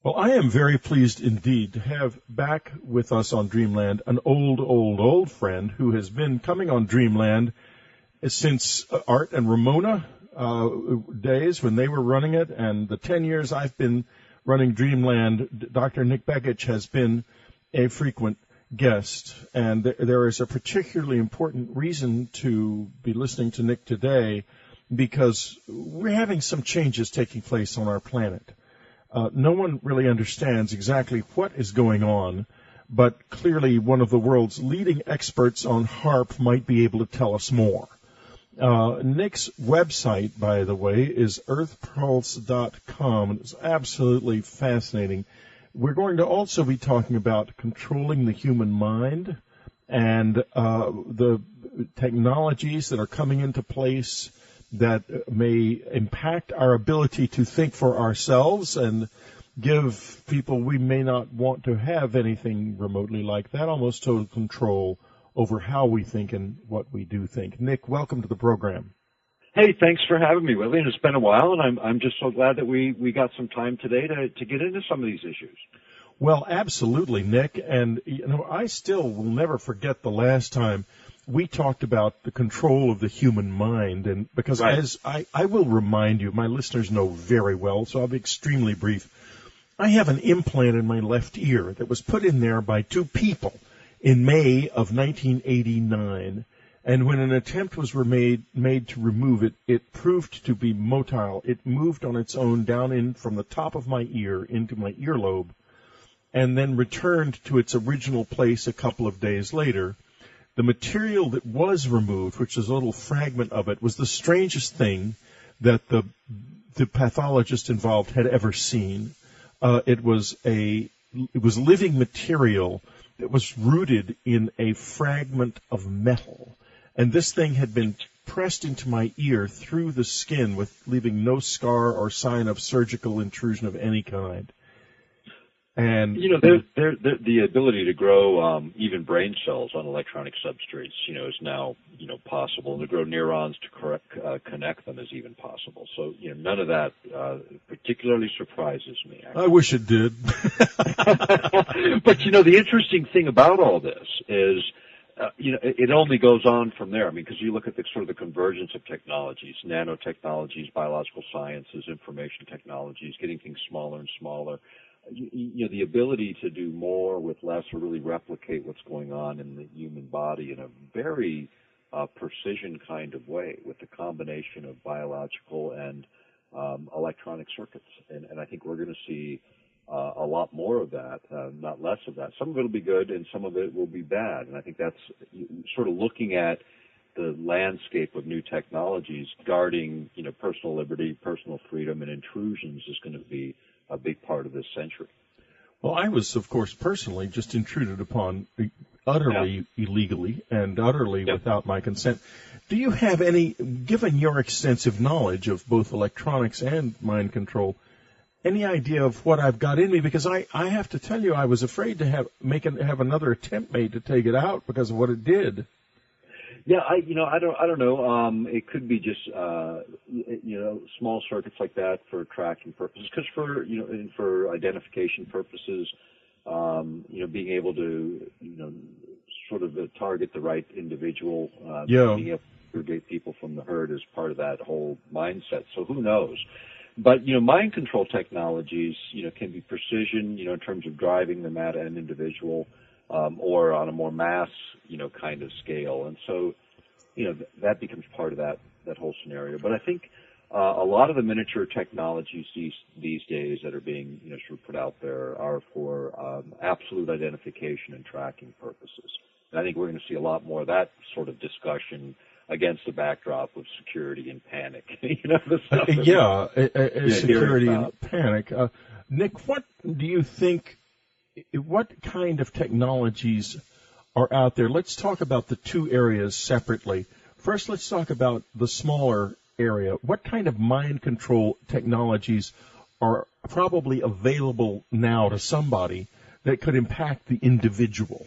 Well, I am very pleased indeed to have back with us on Dreamland an old friend who has been coming on Dreamland since Art and Ramona days when they were running it, and the 10 years I've been running Dreamland. Dr. Nick Begich has been a frequent guest, and there is a particularly important reason to be listening to Nick today because we're having some changes taking place on our planet. No one really understands exactly what is going on, but clearly one of the world's leading experts on HAARP might be able to tell us more. Nick's website, by the way, is earthpulse.com, and it's absolutely fascinating. We're going to also be talking about controlling the human mind and the technologies that are coming into place that may impact our ability to think for ourselves and give people we may not want to have anything remotely like that, almost total control over how we think and what we do think. Nick, welcome to the program. Hey, thanks for having me, Willie. It's been a while, and I'm just so glad that we got some time today to get into some of these issues. Well, absolutely, Nick. And, I still will never forget the last time we talked about the control of the human mind, and because right. As I will remind you, my listeners know very well, so I'll be extremely brief. I have an implant in my left ear that was put in there by two people in May of 1989, and when an attempt was made to remove it, it proved to be motile. It moved on its own down in from the top of my ear into my earlobe, and then returned to its original place a couple of days later. The material that was removed, which is a little fragment of it, was the strangest thing that the pathologist involved had ever seen. It was living material that was rooted in a fragment of metal, and this thing had been pressed into my ear through the skin, with leaving no scar or sign of surgical intrusion of any kind. And the ability to grow even brain cells on electronic substrates, is now possible, and to grow neurons to connect them is even possible. So none of that particularly surprises me. Actually. I wish it did. But the interesting thing about all this is, it only goes on from there. I mean, because you look at the sort of the convergence of technologies, nanotechnologies, biological sciences, information technologies, getting things smaller and smaller. The ability to do more with less, or really replicate what's going on in the human body in a very precision kind of way, with the combination of biological and electronic circuits. And I think we're going to see a lot more of that, not less of that. Some of it will be good, and some of it will be bad. And I think that's sort of looking at the landscape of new technologies, guarding personal liberty, personal freedom, and intrusions is going to be a big part of this century. Well, I was, of course, personally just intruded upon utterly illegally and utterly without my consent. Do you have any, given your extensive knowledge of both electronics and mind control, any idea of what I've got in me? Because I have to tell you, I was afraid to have another attempt made to take it out because of what it did. Yeah, I don't know. It could be just, small circuits like that for tracking purposes. Because for identification purposes, being able to, sort of target the right individual, being able to segregate people from the herd is part of that whole mindset. So who knows? But, mind control technologies, can be precision, in terms of driving them at an individual, or on a more mass, kind of scale. And so, that becomes part of that whole scenario. But I think a lot of the miniature technologies these days that are being, sort of put out there are for absolute identification and tracking purposes. And I think we're going to see a lot more of that sort of discussion against the backdrop of security and panic. The stuff security and panic. Nick, what do you think? What kind of technologies are out there? Let's talk about the two areas separately. First, let's talk about the smaller area. What kind of mind control technologies are probably available now to somebody that could impact the individual?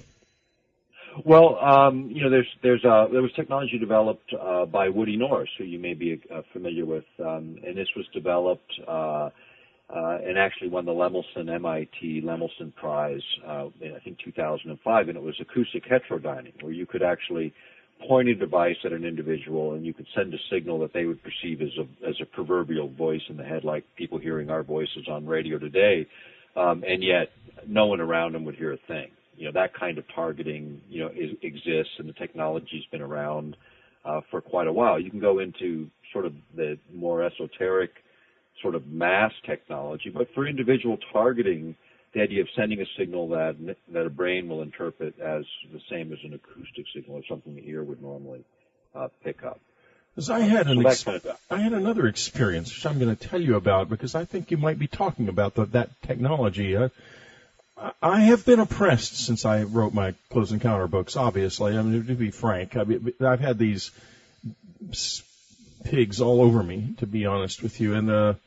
Well, there was technology developed by Woody Norris, who you may be familiar with, and this was developed and actually won the MIT Lemelson Prize in, I think, 2005, and it was acoustic heterodyning, where you could actually point a device at an individual and you could send a signal that they would perceive as a proverbial voice in the head, like people hearing our voices on radio today, and yet no one around them would hear a thing. That kind of targeting, exists, and the technology's been around for quite a while. You can go into sort of the more esoteric sort of mass technology, but for individual targeting, the idea of sending a signal that a brain will interpret as the same as an acoustic signal, or something the ear would normally pick up. Because I had another experience, which I'm going to tell you about, because I think you might be talking about that technology. I have been oppressed since I wrote my Close Encounter books, obviously. I mean, to be frank, I've had these pigs all over me, to be honest with you. And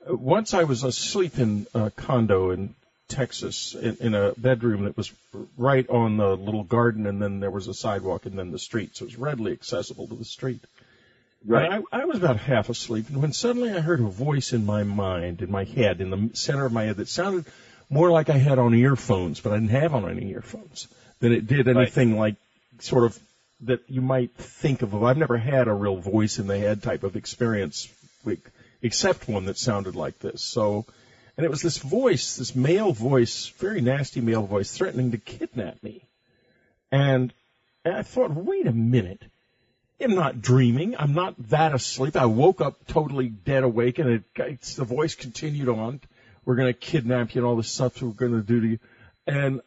once I was asleep in a condo in Texas, in a bedroom that was right on the little garden, and then there was a sidewalk and then the street, so it was readily accessible to the street. Right. I was about half asleep, and when suddenly I heard a voice in my mind, in my head, in the center of my head, that sounded more like I had on earphones, but I didn't have on any earphones, than it did anything like sort of that you might think of. I've never had a real voice in the head type of experience, except one that sounded like this. So, and it was this voice, this male voice, very nasty male voice, threatening to kidnap me. And I thought, wait a minute. I'm not dreaming. I'm not that asleep. I woke up totally dead awake, and the voice continued on. We're going to kidnap you and all this stuff we're going to do to you. And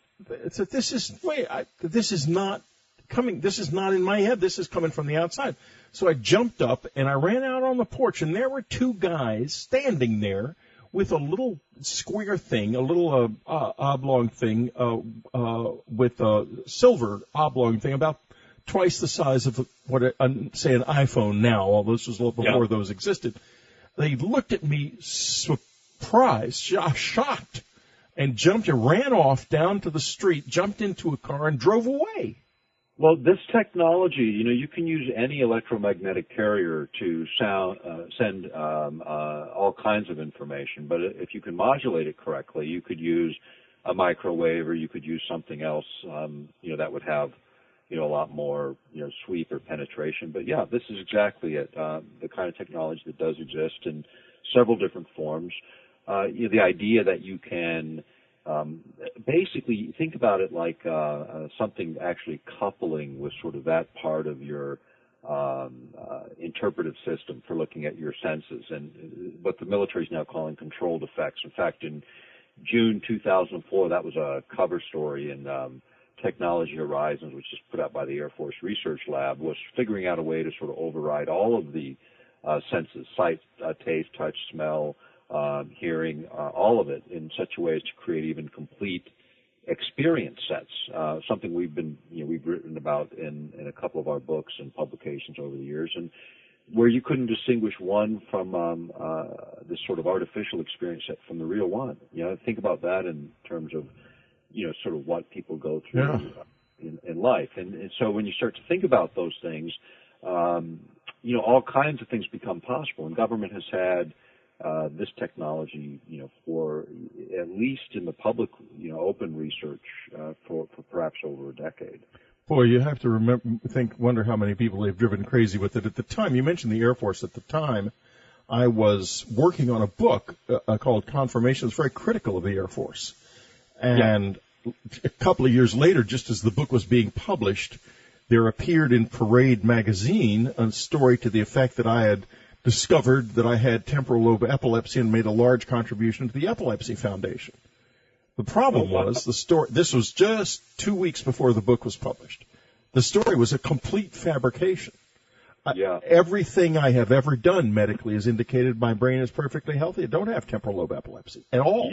so this is not coming. This is not in my head. This is coming from the outside. So I jumped up, and I ran out on the porch, and there were two guys standing there with a little square thing, a little oblong thing with a silver oblong thing, about twice the size of say an iPhone now, although this was a little before those existed. They looked at me surprised, shocked, and ran off down to the street, jumped into a car, and drove away. Well, this technology, you can use any electromagnetic carrier to send all kinds of information, but if you can modulate it correctly, you could use a microwave, or you could use something else, that would have a lot more, sweep or penetration. But yeah, this is exactly it. The kind of technology that does exist in several different forms. The idea that you can basically think about it like something actually coupling with sort of that part of your interpretive system for looking at your senses, and what the military is now calling controlled effects. In fact, in June 2004, that was a cover story in Technology Horizons, which is put out by the Air Force Research Lab, was figuring out a way to sort of override all of the senses, sight, taste, touch, smell, hearing, all of it, in such a way as to create even complete experience sets. Something we've written about in a couple of our books and publications over the years, and where you couldn't distinguish one from this sort of artificial experience set from the real one. Think about that in terms of sort of what people go through in life. And so when you start to think about those things, all kinds of things become possible. And government has had this technology, for at least in the public, open research for perhaps over a decade. Boy, you have to wonder how many people they've driven crazy with it. At the time, you mentioned the Air Force. At the time, I was working on a book called Confirmation. It's very critical of the Air Force. And a couple of years later, just as the book was being published, there appeared in Parade magazine a story to the effect that I had discovered that I had temporal lobe epilepsy and made a large contribution to the Epilepsy Foundation. The problem was this was just 2 weeks before the book was published. The story was a complete fabrication. Everything I have ever done medically has indicated my brain is perfectly healthy. I don't have temporal lobe epilepsy at all.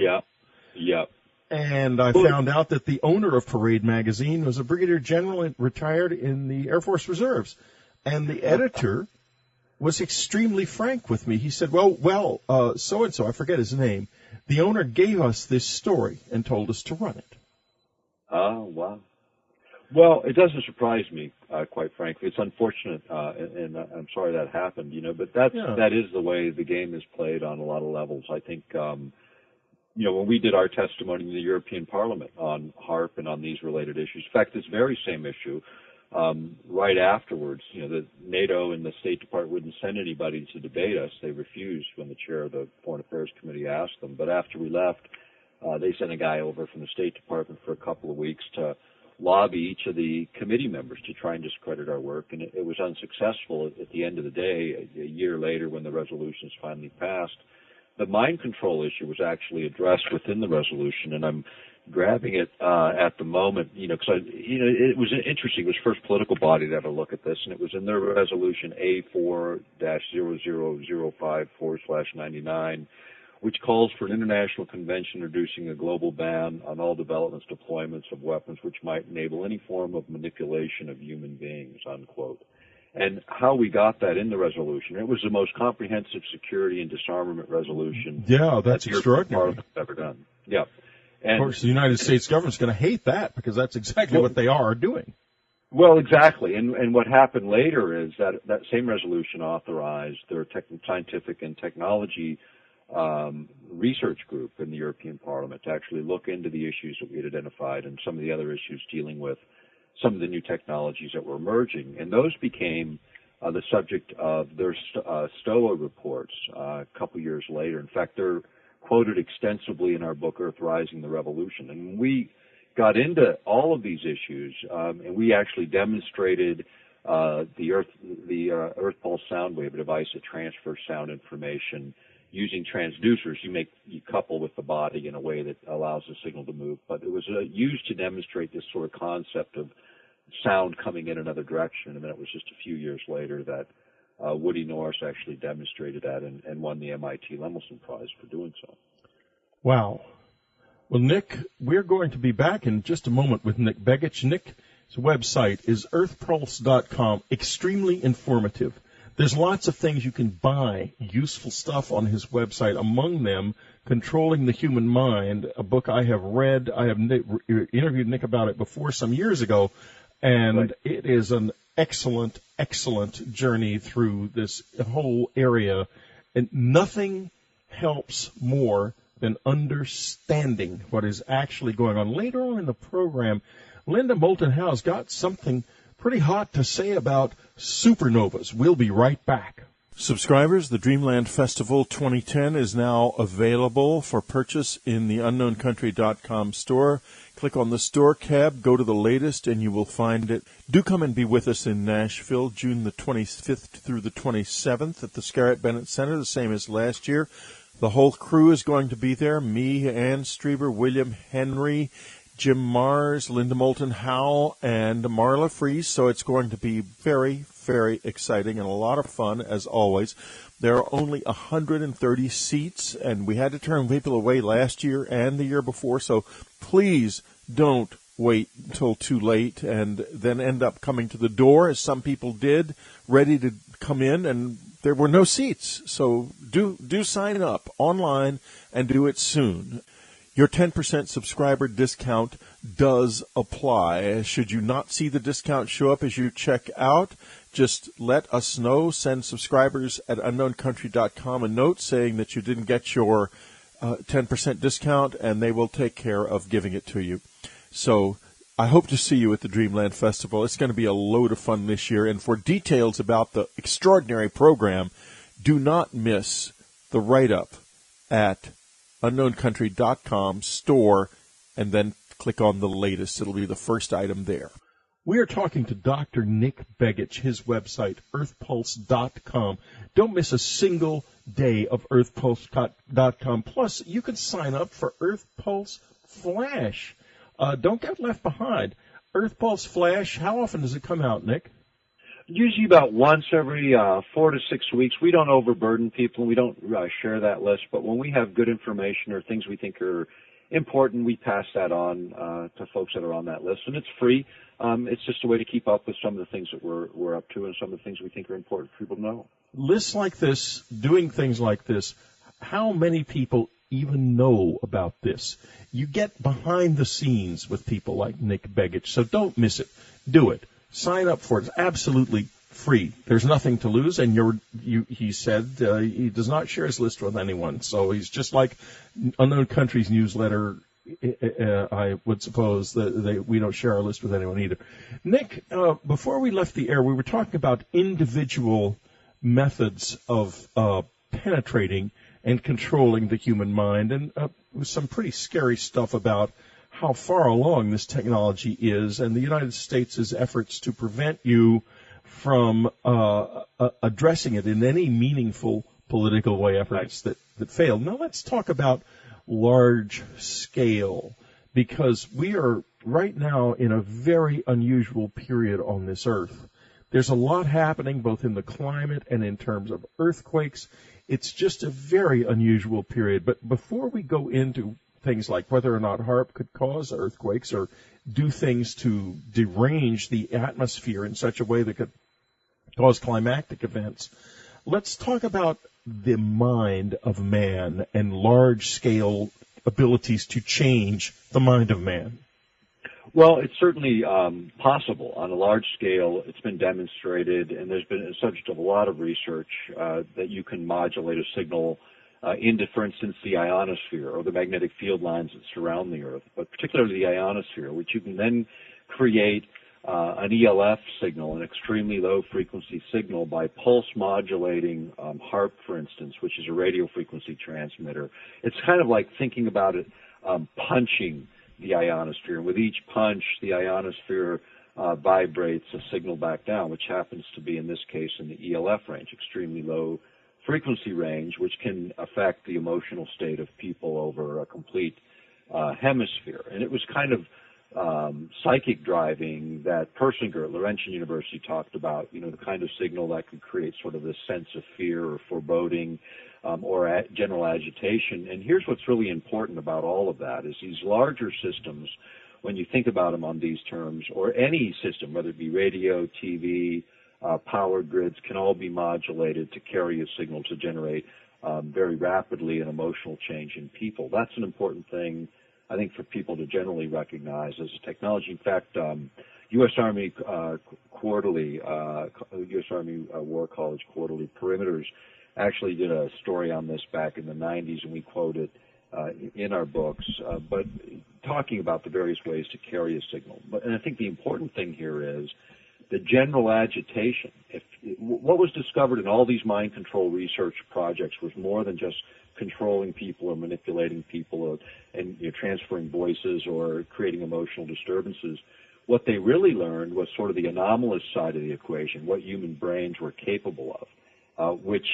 And I found out that the owner of Parade magazine was a brigadier general retired in the Air Force Reserves. And the editor was extremely frank with me. He said, well, so-and-so, I forget his name, the owner gave us this story and told us to run it. Oh, wow. Well, it doesn't surprise me, quite frankly. It's unfortunate, and I'm sorry that happened, but that is the way the game is played on a lot of levels. I think, when we did our testimony in the European Parliament on HAARP and on these related issues, in fact, this very same issue, right afterwards, the NATO and the State Department wouldn't send anybody to debate us. They refused when the chair of the Foreign Affairs Committee asked them. But after we left, they sent a guy over from the State Department for a couple of weeks to lobby each of the committee members to try and discredit our work, and it was unsuccessful. At the end of the day, a year later when the resolutions finally passed, the mind control issue was actually addressed within the resolution, and I'm grabbing it at the moment, because it was interesting. It was the first political body to have a look at this, and it was in their resolution A4-0005/99, which calls for an international convention introducing a global ban on all developments, deployments of weapons which might enable any form of manipulation of human beings, unquote. And how we got that in the resolution, it was the most comprehensive security and disarmament resolution that's extraordinary. Parliament's ever done. Yeah. And, of course, the United States government's going to hate that because that's exactly what they are doing. Well, exactly. And what happened later is that same resolution authorized their scientific and technology research group in the European Parliament to actually look into the issues that we had identified and some of the other issues dealing with some of the new technologies that were emerging. And those became the subject of their STOA reports a couple years later. In fact, they're quoted extensively in our book, Earthrising the Revolution. And when we got into all of these issues, and we actually demonstrated the Earth Pulse sound wave, a device that transfers sound information using transducers. You couple with the body in a way that allows the signal to move. But it was used to demonstrate this sort of concept of sound coming in another direction. And then it was just a few years later that Woody Norris actually demonstrated that and won the MIT Lemelson Prize for doing so. Wow. Well, Nick, we're going to be back in just a moment with Nick Begich. Nick's website is earthpulse.com, extremely informative. There's lots of things you can buy, useful stuff on his website, among them Controlling the Human Mind, a book I have read. I have interviewed Nick about it before some years ago, and It is an excellent, excellent journey through this whole area. And nothing helps more than understanding what is actually going on. Later on in the program, Linda Moulton Howe's got something pretty hot to say about supernovas. We'll be right back. Subscribers, the Dreamland Festival 2010 is now available for purchase in the unknowncountry.com store. Click on the store tab, go to the latest, and you will find it. Do come and be with us in Nashville, June the 25th through the 27th at the Scarlett Bennett Center, the same as last year. The whole crew is going to be there. Me, Ann Strieber, William Henry, Jim Mars, Linda Moulton Howe, and Marla Fries. So it's going to be very, very exciting and a lot of fun, as always. There are only 130 seats, and we had to turn people away last year and the year before. So please don't wait until too late and then end up coming to the door, as some people did, ready to come in, and there were no seats. So do sign up online and do it soon. Your 10% subscriber discount does apply. Should you not see the discount show up as you check out, just let us know. Send subscribers at unknowncountry.com a note saying that you didn't get your 10% discount, and they will take care of giving it to you. So I hope to see you at the Dreamland Festival. It's going to be a load of fun this year. And for details about the extraordinary program, do not miss the write-up at unknowncountry.com store, and then click on the latest. It'll be the first item there. We are talking to Dr. Nick Begich, his website, earthpulse.com. Don't miss a single day of earthpulse.com. Plus, you can sign up for Earth Pulse Flash. Don't get left behind. Earth Pulse Flash, how often does it come out, Nick? Usually about once every 4 to 6 weeks. We don't overburden people. We don't share that list. But when we have good information or things we think are important, we pass that on to folks that are on that list. And it's free. It's just a way to keep up with some of the things that we're up to and some of the things we think are important for people to know. Lists like this, doing things like this, how many people even know about this. You get behind the scenes with people like Nick Begich, so don't miss it. Do it. Sign up for it. It's absolutely free. There's nothing to lose, and he said he does not share his list with anyone, so he's just like Unknown Country's newsletter. I would suppose that we don't share our list with anyone either. Nick, before we left the air, we were talking about individual methods of penetrating and controlling the human mind, and some pretty scary stuff about how far along this technology is and the United States' efforts to prevent you from addressing it in any meaningful political way, efforts that failed. Now let's talk about large scale, because we are right now in a very unusual period on this earth. There's a lot happening both in the climate and in terms of earthquakes. It's just a very unusual period. But before we go into things like whether or not HAARP could cause earthquakes or do things to derange the atmosphere in such a way that could cause climactic events, let's talk about the mind of man and large-scale abilities to change the mind of man. Well, it's certainly possible on a large scale. It's been demonstrated, and there's been a subject of a lot of research that you can modulate a signal into, for instance, the ionosphere or the magnetic field lines that surround the Earth, but particularly the ionosphere, which you can then create an ELF signal, an extremely low frequency signal, by pulse modulating HAARP, for instance, which is a radio frequency transmitter. It's kind of like thinking about it punching the ionosphere. And with each punch, the ionosphere vibrates a signal back down, which happens to be, in this case, in the ELF range, extremely low frequency range, which can affect the emotional state of people over a complete hemisphere. And it was kind of psychic driving that Persinger at Laurentian University talked about, the kind of signal that could create sort of this sense of fear or foreboding or general agitation. And here's what's really important about all of that is these larger systems, when you think about them on these terms, or any system, whether it be radio, TV, power grids, can all be modulated to carry a signal to generate very rapidly an emotional change in people. That's an important thing, I think, for people to generally recognize as a technology. In fact, U.S. Army Quarterly, U.S. Army War College Quarterly Perimeters actually did a story on this back in the 90s, and we quote it in our books, but talking about the various ways to carry a signal. And I think the important thing here is the general agitation. What was discovered in all these mind control research projects was more than just controlling people or manipulating people and transferring voices or creating emotional disturbances. What they really learned was sort of the anomalous side of the equation, what human brains were capable of, which,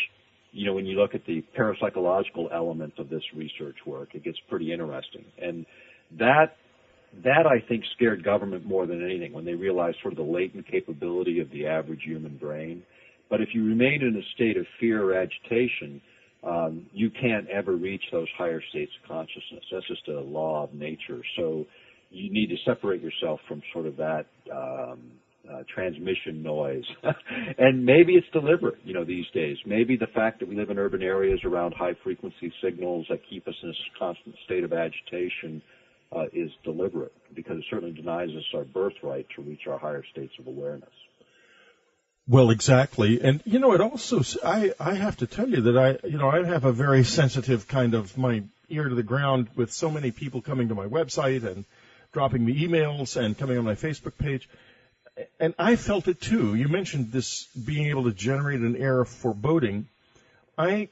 when you look at the parapsychological element of this research work, it gets pretty interesting. And that I think scared government more than anything when they realized sort of the latent capability of the average human brain. But if you remain in a state of fear or agitation, you can't ever reach those higher states of consciousness. That's just a law of nature. So you need to separate yourself from sort of that transmission noise. And maybe it's deliberate, these days. Maybe the fact that we live in urban areas around high-frequency signals that keep us in a constant state of agitation is deliberate, because it certainly denies us our birthright to reach our higher states of awareness. Well, exactly. And, it also, I have to tell you that I have a very sensitive kind of my ear to the ground with so many people coming to my website and dropping me emails and coming on my Facebook page. And I felt it too. You mentioned this being able to generate an air of foreboding. On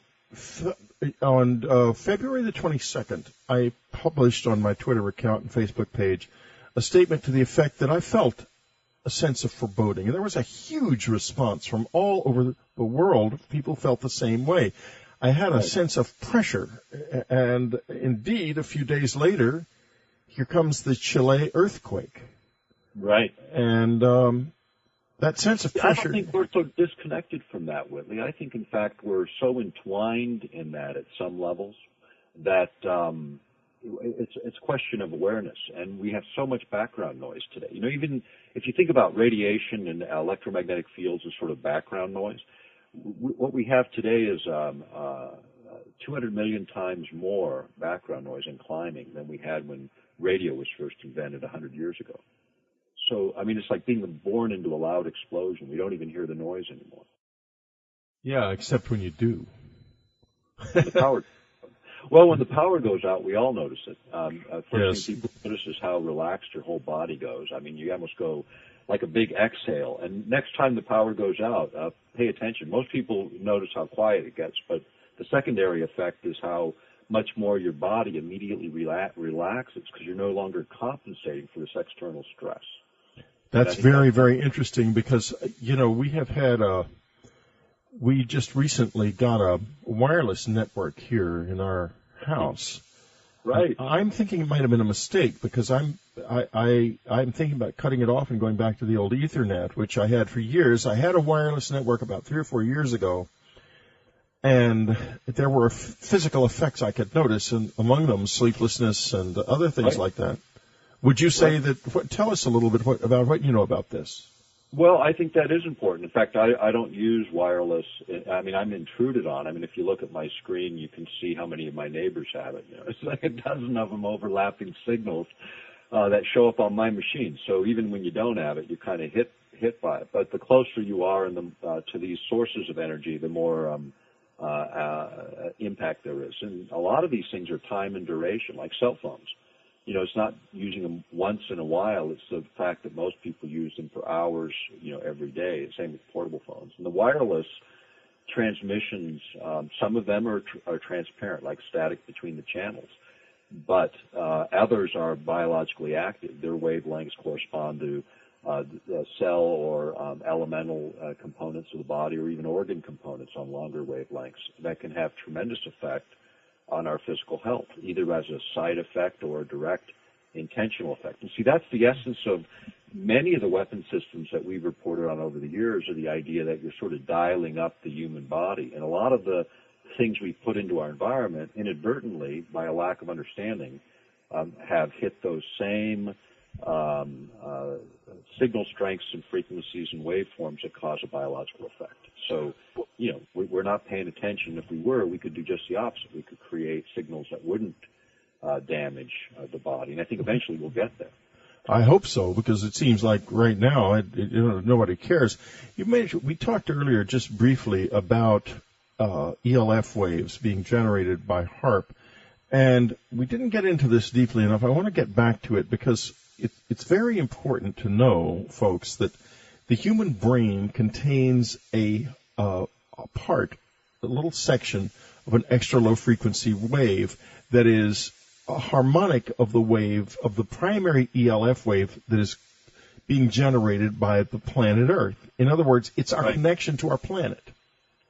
February the 22nd, I published on my Twitter account and Facebook page a statement to the effect that I felt a sense of foreboding. And there was a huge response from all over the world. People felt the same way. I had a sense of pressure. And indeed, a few days later, here comes the Chile earthquake. Right. And that sense of pressure. I don't think we're so disconnected from that, Whitley. I think, in fact, we're so entwined in that at some levels that it's a question of awareness, and we have so much background noise today. Even if you think about radiation and electromagnetic fields as sort of background noise, what we have today is 200 million times more background noise in climbing than we had when radio was first invented 100 years ago. So, I mean, it's like being born into a loud explosion. We don't even hear the noise anymore. Yeah, except when you do. The power. Well, when the power goes out, we all notice it. First thing people notice is how relaxed your whole body goes. I mean, you almost go like a big exhale. And next time the power goes out, pay attention. Most people notice how quiet it gets, but the secondary effect is how much more your body immediately relaxes because you're no longer compensating for this external stress. That's very, very interesting because, you know, we just recently got a wireless network here in our house. Right. I'm thinking it might have been a mistake because I'm thinking about cutting it off and going back to the old Ethernet, which I had for years. I had a wireless network about 3 or 4 years ago, and there were physical effects I could notice, and among them sleeplessness and other things like that. Would you say that? Tell us a little bit about what you know about this. Well, I think that is important. In fact, I don't use wireless. I mean, I'm intruded on. I mean, if you look at my screen, you can see how many of my neighbors have it. You know, it's like a dozen of them overlapping signals that show up on my machine. So even when you don't have it, you kind of hit by it. But the closer you are to these sources of energy, the more impact there is. And a lot of these things are time and duration, like cell phones. You know, it's not using them once in a while. It's the fact that most people use them for hours, you know, every day. Same with portable phones. And the wireless transmissions, some of them are transparent, like static between the channels. But others are biologically active. Their wavelengths correspond to the cell or elemental components of the body or even organ components on longer wavelengths that can have tremendous effect on our physical health, either as a side effect or a direct intentional effect. And see, that's the essence of many of the weapon systems that we've reported on over the years, are the idea that you're sort of dialing up the human body. And a lot of the things we put into our environment inadvertently, by a lack of understanding, have hit those same signal strengths and frequencies and waveforms that cause a biological effect. So, you know, we're not paying attention. If we were, we could do just the opposite. We could create signals that wouldn't damage the body. And I think eventually we'll get there. I hope so, because it seems like right now nobody cares. We talked earlier just briefly about ELF waves being generated by HAARP, and we didn't get into this deeply enough. I want to get back to it because it's very important to know, folks, that the human brain contains a little section of an extra low frequency wave that is a harmonic of the wave, of the primary ELF wave that is being generated by the planet Earth. In other words, it's our connection to our planet.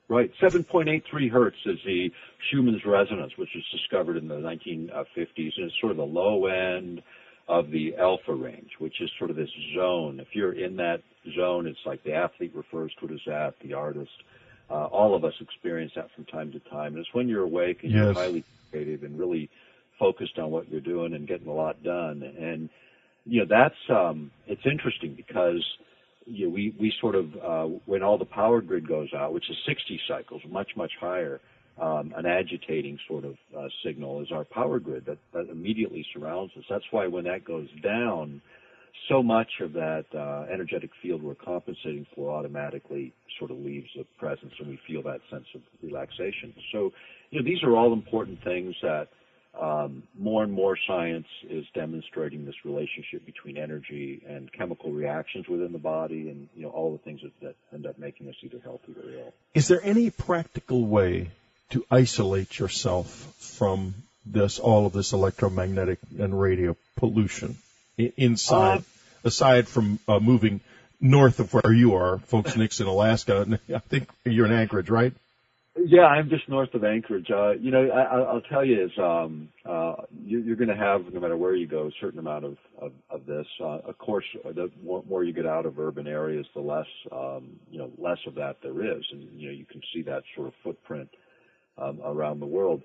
Right. 7.83 hertz is the Schumann's resonance, which was discovered in the 1950s, and it's sort of the low end of the alpha range, which is sort of this zone. If you're in that zone, it's like the athlete refers to it as that, the artist. All of us experience that from time to time. And it's when you're awake and you're highly creative and really focused on what you're doing and getting a lot done. And, you know, that's, it's interesting because, you know, we sort of, when all the power grid goes out, which is 60 cycles, much, much higher, an agitating sort of signal is our power grid that immediately surrounds us. That's why when that goes down, so much of that energetic field we're compensating for automatically sort of leaves the presence, and we feel that sense of relaxation. So, you know, these are all important things that more and more science is demonstrating this relationship between energy and chemical reactions within the body, and, you know, all the things that end up making us either healthy or ill. Is there any practical way to isolate yourself from all of this electromagnetic and radio pollution aside from moving north of where you are, folks, Nixon, Alaska? I think you're in Anchorage, right? Yeah, I'm just north of Anchorage. You know, I'll tell you is you're going to have, no matter where you go, a certain amount of this. Of course, the more you get out of urban areas, the less less of that there is, and you know you can see that sort of footprint around the world.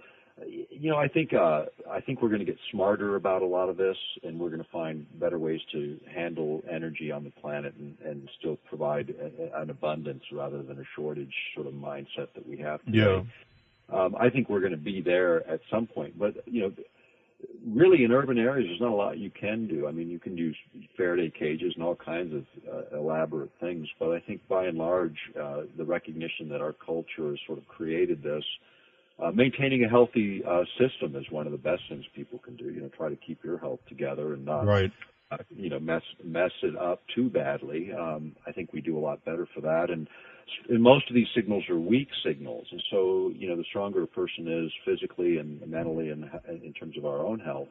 You know, I think we're going to get smarter about a lot of this, and we're going to find better ways to handle energy on the planet and still provide an abundance rather than a shortage sort of mindset that we have today. I think we're going to be there at some point. But, really in urban areas, there's not a lot you can do. I mean, you can use Faraday cages and all kinds of elaborate things. But I think by and large, the recognition that our culture has sort of created this, maintaining a healthy system is one of the best things people can do. Try to keep your health together and not, right. Mess it up too badly. I think we do a lot better for that. And most of these signals are weak signals. And so, the stronger a person is physically and mentally and in terms of our own health,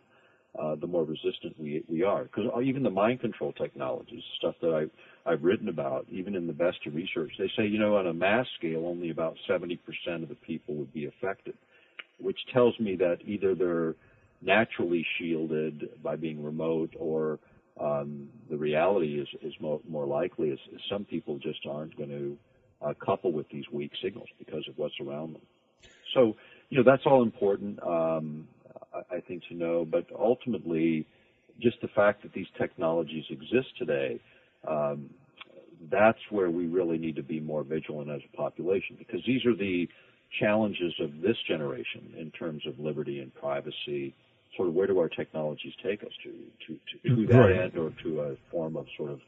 the more resistant we are. Because even the mind control technologies, stuff that I've written about, even in the best of research, they say, on a mass scale, only about 70% of the people would be affected, which tells me that either they're naturally shielded by being remote, or the reality is more likely is some people just aren't going to couple with these weak signals because of what's around them. So, that's all important, I think, to know. But ultimately, just the fact that these technologies exist today, that's where we really need to be more vigilant as a population, because these are the challenges of this generation in terms of liberty and privacy. Sort of where do our technologies take us to that right. end, or to a form of sort of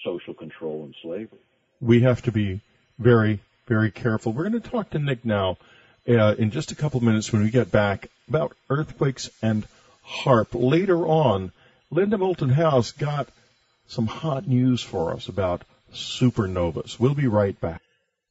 social control and slavery? We have to be very, very careful. We're going to talk to Nick now in just a couple of minutes when we get back about earthquakes and HAARP. Later on, Linda Moulton House got some hot news for us about supernovas. We'll be right back.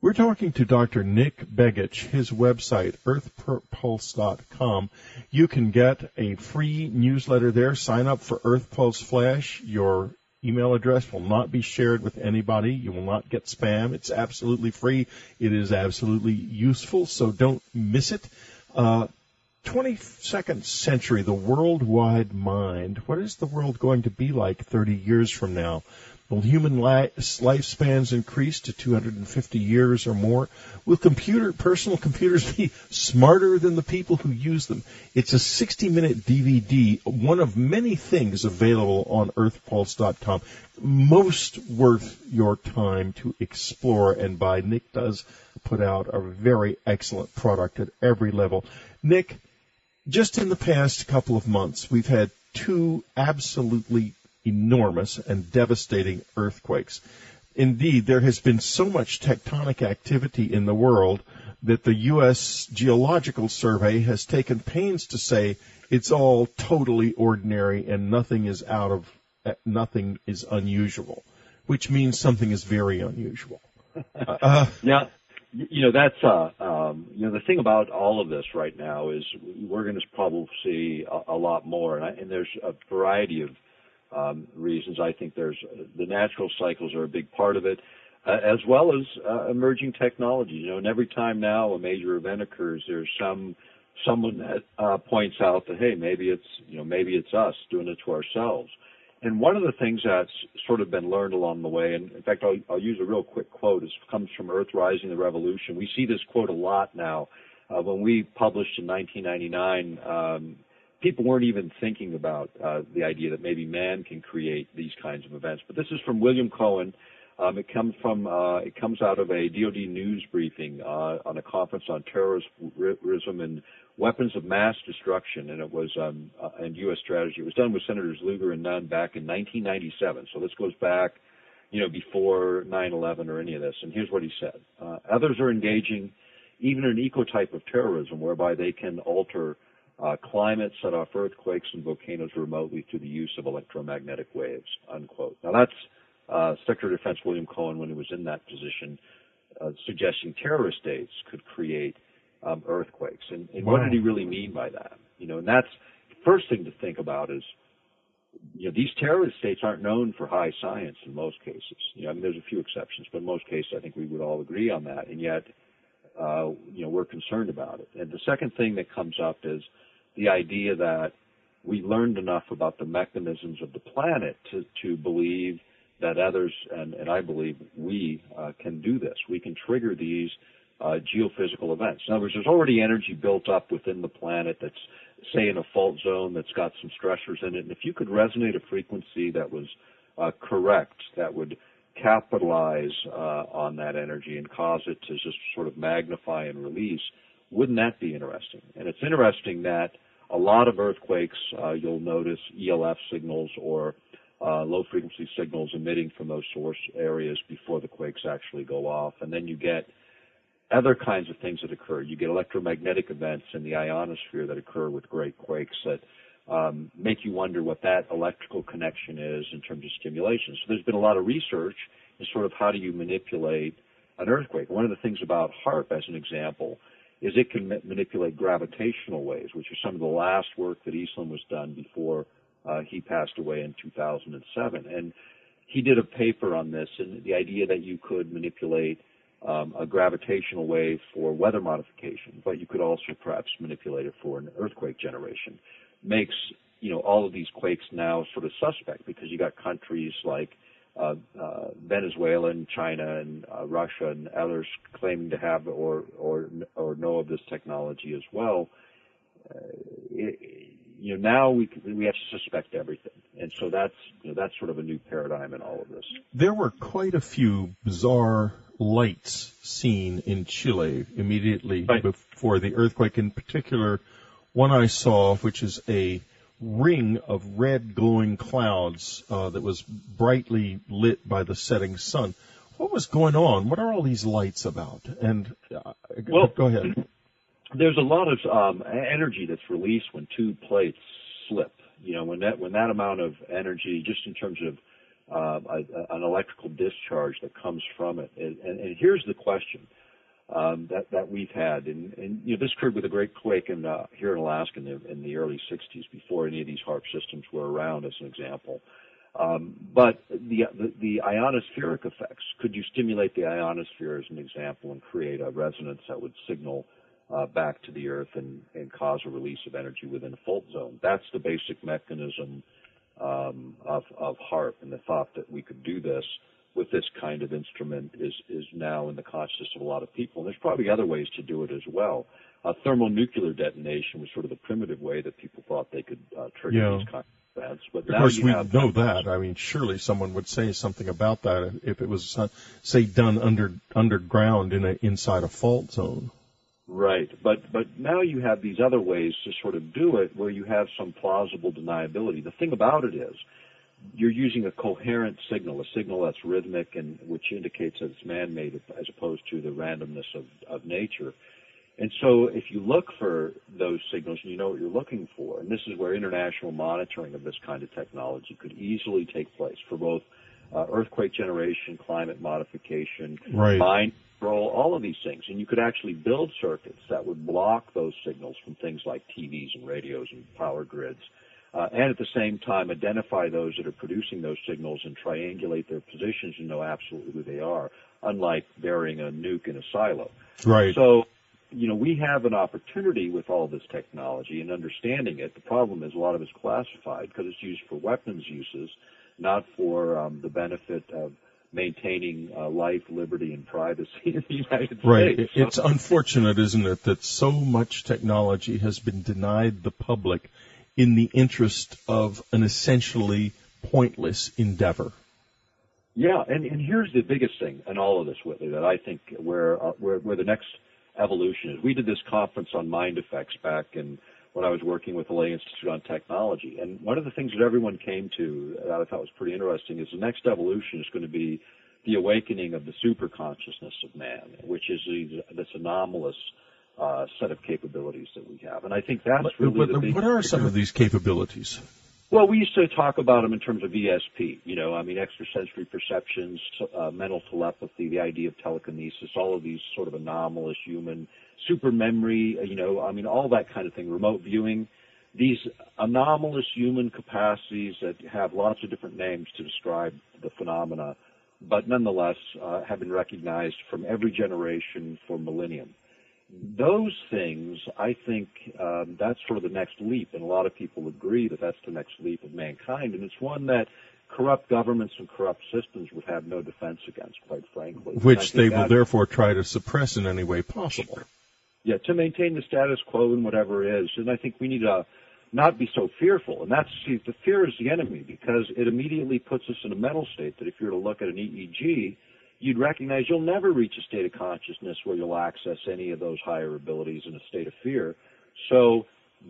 We're talking to Dr. Nick Begich, his website, earthpulse.com. You can get a free newsletter there. Sign up for Earth Pulse Flash. Your email address will not be shared with anybody. You will not get spam. It's absolutely free. It is absolutely useful, so don't miss it. 22nd century, the worldwide mind. What is the world going to be like 30 years from now? Will human lifespans increase to 250 years or more? Will personal computers be smarter than the people who use them? It's a 60-minute DVD, one of many things available on earthpulse.com. Most worth your time to explore and buy. Nick does put out a very excellent product at every level. Nick, just in the past couple of months, we've had two absolutely enormous and devastating earthquakes. Indeed, there has been so much tectonic activity in the world that the U.S. Geological Survey has taken pains to say it's all totally ordinary and nothing is unusual, which means something is very unusual. Yeah. That's the thing about all of this right now is we're going to probably see a lot more, and there's a variety of reasons. I think there's the natural cycles are a big part of it, as well as emerging technology. And every time now a major event occurs, there's someone that points out that, hey, maybe it's us doing it to ourselves. And one of the things that's sort of been learned along the way, and in fact I'll use a real quick quote. It comes from Earth Rising, the Revolution. We see this quote a lot now. When we published in 1999. People weren't even thinking about the idea that maybe man can create these kinds of events. But this is from William Cohen. It comes out of a DoD news briefing on a conference on terrorism and weapons of mass destruction, and it was and U.S. strategy. It was done with Senators Lugar and Nunn back in 1997. So this goes back, before 9/11 or any of this. And here's what he said: others are engaging even in an eco-type of terrorism whereby they can alter climate, set off earthquakes and volcanoes remotely through the use of electromagnetic waves, unquote. Now that's Secretary of Defense William Cohen, when he was in that position, suggesting terrorist states could create earthquakes. And wow. What did he really mean by that? And that's the first thing to think about is, these terrorist states aren't known for high science in most cases. There's a few exceptions, but in most cases I think we would all agree on that. And yet, we're concerned about it. And the second thing that comes up is the idea that we learned enough about the mechanisms of the planet to believe that others, and I believe we can do this. We can trigger these geophysical events. In other words, there's already energy built up within the planet that's, say, in a fault zone that's got some stressors in it. And if you could resonate a frequency that was correct, that would capitalize on that energy and cause it to just sort of magnify and release, Wouldn't that be interesting? And it's interesting that a lot of earthquakes, you'll notice ELF signals or low-frequency signals emitting from those source areas before the quakes actually go off. And then you get other kinds of things that occur. You get electromagnetic events in the ionosphere that occur with great quakes that make you wonder what that electrical connection is in terms of stimulation. So there's been a lot of research in sort of how do you manipulate an earthquake. One of the things about HAARP, as an example, is it can manipulate gravitational waves, which is some of the last work that Eastland was done before he passed away in 2007. And he did a paper on this, and the idea that you could manipulate a gravitational wave for weather modification, but you could also perhaps manipulate it for an earthquake generation, makes all of these quakes now sort of suspect, because you got countries like Venezuela and China and Russia and others claiming to have or know of this technology as well. Now we have to suspect everything, and so that's sort of a new paradigm in all of this. There were quite a few bizarre lights seen in Chile immediately before the earthquake. In particular, one I saw, which is a ring of red glowing clouds that was brightly lit by the setting sun. What was going on? What are all these lights about? And go ahead. There's a lot of energy that's released when two plates slip. When that amount of energy, just in terms of an electrical discharge that comes from it. And here's the question that we've had, and this occurred with a great quake here in Alaska in the early 60s, before any of these HAARP systems were around, as an example. But the ionospheric effects, could you stimulate the ionosphere, as an example, and create a resonance that would signal back to the Earth and cause a release of energy within a fault zone? That's the basic mechanism of HAARP, and the thought that we could do this with this kind of instrument is now in the consciousness of a lot of people. And there's probably other ways to do it as well. Thermonuclear detonation was sort of the primitive way that people thought they could trigger these kinds of events. But of course, we know that. I mean, surely someone would say something about that if it was, say, done underground inside a fault zone. Right, but now you have these other ways to sort of do it where you have some plausible deniability. The thing about it is you're using a coherent signal, a signal that's rhythmic and which indicates that it's man-made as opposed to the randomness of nature. And so if you look for those signals and you know what you're looking for, and this is where international monitoring of this kind of technology could easily take place for both earthquake generation, climate modification, mine control, all of these things. And you could actually build circuits that would block those signals from things like TVs and radios and power grids, and at the same time identify those that are producing those signals and triangulate their positions and know absolutely who they are, unlike burying a nuke in a silo. Right. So, we have an opportunity with all this technology and understanding it. The problem is a lot of it's classified because it's used for weapons uses, not for the benefit of maintaining life, liberty, and privacy in the United States. Right. It's unfortunate, isn't it, that so much technology has been denied the public in the interest of an essentially pointless endeavor. Yeah, and here's the biggest thing in all of this, Whitley, that I think where the next evolution is. We did this conference on mind effects back in when I was working with the Lay Institute on Technology. And one of the things that everyone came to that I thought was pretty interesting is the next evolution is going to be the awakening of the superconsciousness of man, which is this anomalous set of capabilities that we have. And I think that's really the big... What are some of these capabilities? Well, we used to talk about them in terms of ESP, extrasensory perceptions, mental telepathy, the idea of telekinesis, all of these sort of anomalous human, super memory, all that kind of thing, remote viewing, these anomalous human capacities that have lots of different names to describe the phenomena, but nonetheless have been recognized from every generation for millennium. Those things, I think, that's sort of the next leap, and a lot of people agree that that's the next leap of mankind, and it's one that corrupt governments and corrupt systems would have no defense against, quite frankly. Which they will therefore try to suppress in any way possible. Yeah, to maintain the status quo and whatever it is, and I think we need to not be so fearful, and the fear is the enemy, because it immediately puts us in a mental state that if you were to look at an EEG, you'd recognize you'll never reach a state of consciousness where you'll access any of those higher abilities in a state of fear. So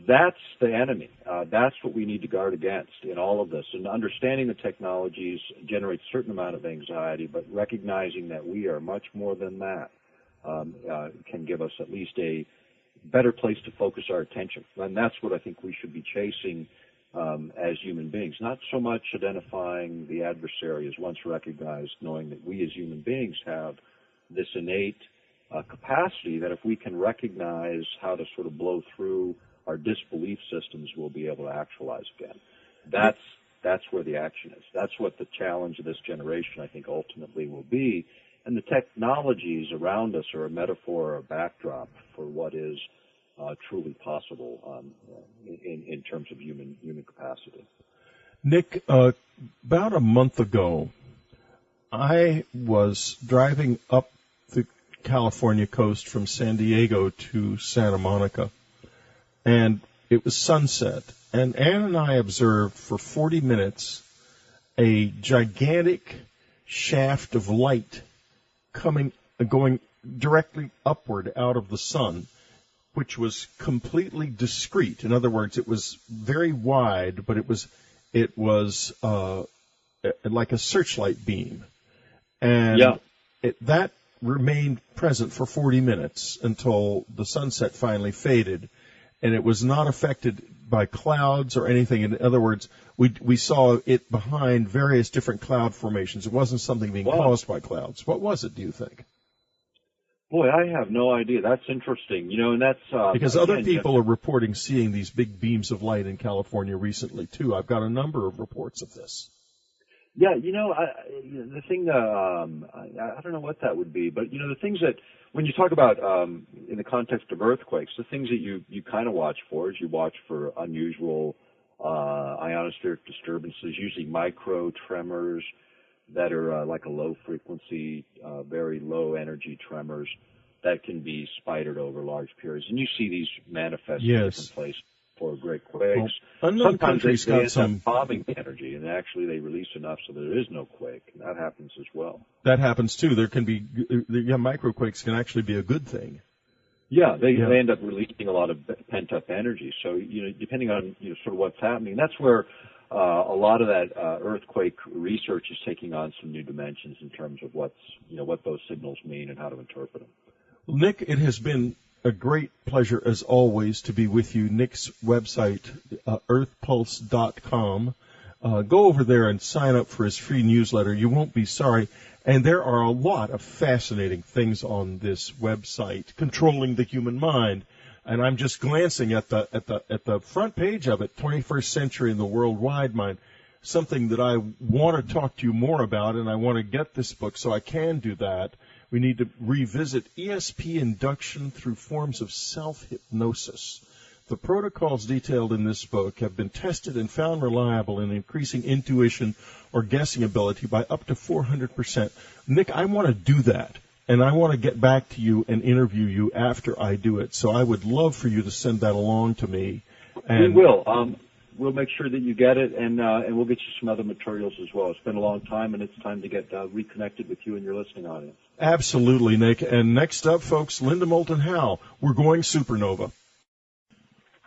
that's the enemy. That's what we need to guard against in all of this. And understanding the technologies generates a certain amount of anxiety, but recognizing that we are much more than that can give us at least a better place to focus our attention. And that's what I think we should be chasing as human beings. Not so much identifying the adversary as once recognized, knowing that we as human beings have this innate capacity that if we can recognize how to sort of blow through our disbelief systems, we'll be able to actualize again. That's where the action is. That's what the challenge of this generation, I think, ultimately will be. And the technologies around us are a metaphor or a backdrop for what is truly possible in terms of human capacity. Nick, about a month ago, I was driving up the California coast from San Diego to Santa Monica, and it was sunset. And Ann and I observed for 40 minutes a gigantic shaft of light going directly upward out of the sun, which was completely discrete. In other words, it was very wide, but it was like a searchlight beam. And that remained present for 40 minutes until the sunset finally faded, and it was not affected by clouds or anything. In other words, we saw it behind various different cloud formations. It wasn't something being caused by clouds. What was it, do you think? Boy, I have no idea. That's interesting. And that's because other people are reporting seeing these big beams of light in California recently too. I've got a number of reports of this. Yeah, the thing I don't know what that would be, but the things that when you talk about in the context of earthquakes, the things that you kind of watch for is you watch for unusual ionospheric disturbances, usually micro tremors that are like a low frequency, very low energy tremors that can be spidered over large periods, and you see these manifest in different places. For great quakes. Well, sometimes they end up bombing the energy, and actually they release enough so there is no quake. And that happens as well. That happens too. There can be microquakes can actually be a good thing. Yeah, they end up releasing a lot of pent-up energy. So depending on sort of what's happening, that's where a lot of that earthquake research is taking on some new dimensions in terms of what those signals mean and how to interpret them. Well, Nick, it has been a great pleasure, as always, to be with you. Nick's website, earthpulse.com. Go over there and sign up for his free newsletter. You won't be sorry. And there are a lot of fascinating things on this website, controlling the human mind. And I'm just glancing at the front page of it, 21st Century in the Worldwide Mind, something that I want to talk to you more about, and I want to get this book so I can do that. We need to revisit ESP induction through forms of self-hypnosis. The protocols detailed in this book have been tested and found reliable in increasing intuition or guessing ability by up to 400%. Nick, I want to do that, and I want to get back to you and interview you after I do it. So I would love for you to send that along to me. And we will. We'll make sure that you get it, and we'll get you some other materials as well. It's been a long time, and it's time to get reconnected with you and your listening audience. Absolutely, Nick. And next up, folks, Linda Moulton Howe. We're going supernova.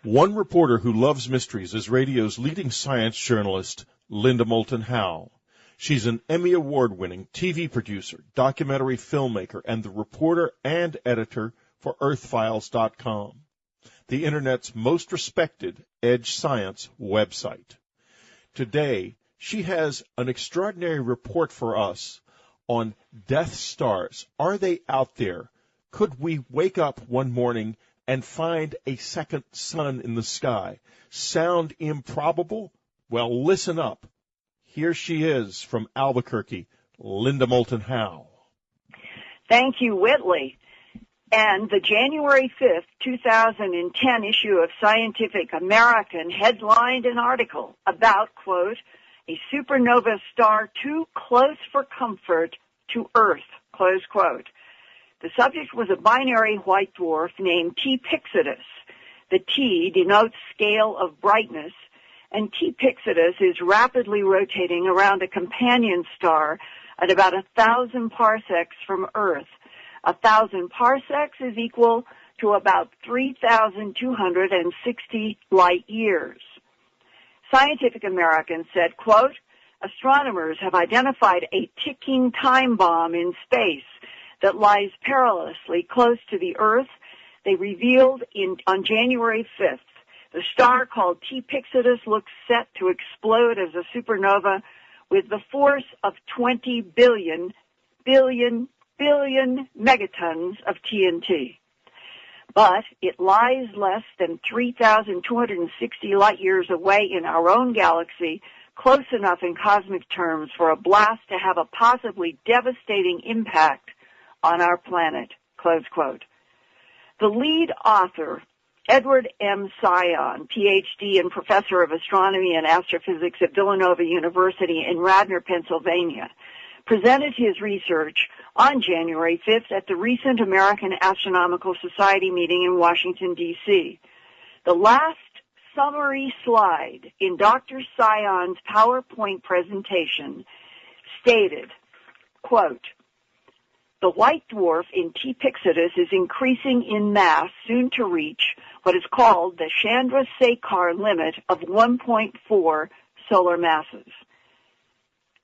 One reporter who loves mysteries is radio's leading science journalist, Linda Moulton Howe. She's an Emmy Award-winning TV producer, documentary filmmaker, and the reporter and editor for EarthFiles.com, the Internet's most respected edge science website. Today, she has an extraordinary report for us on Death Stars. Are they out there? Could we wake up one morning and find a second sun in the sky? Sound improbable? Well, listen up. Here she is from Albuquerque, Linda Moulton Howe. Thank you, Whitley. And the January 5th, 2010 issue of Scientific American headlined an article about, quote, a supernova star too close for comfort to Earth, close quote. The subject was a binary white dwarf named T. Pyxidus. The T denotes scale of brightness, and T. Pyxidus is rapidly rotating around a companion star at about 1,000 parsecs from Earth. 1,000 parsecs is equal to about 3,260 light years. Scientific American said, quote, astronomers have identified a ticking time bomb in space that lies perilously close to the Earth. They revealed on January 5th. The star called T Pyxidus looks set to explode as a supernova with the force of 20 billion megatons of TNT. But it lies less than 3,260 light years away in our own galaxy, close enough in cosmic terms for a blast to have a possibly devastating impact on our planet, close quote. The lead author, Edward M. Sion, Ph.D. and Professor of Astronomy and Astrophysics at Villanova University in Radnor, Pennsylvania, presented his research on January 5th at the recent American Astronomical Society meeting in Washington, D.C. The last summary slide in Dr. Sion's PowerPoint presentation stated, quote, the white dwarf in T Pyxidus is increasing in mass, soon to reach what is called the Chandrasekhar limit of 1.4 solar masses.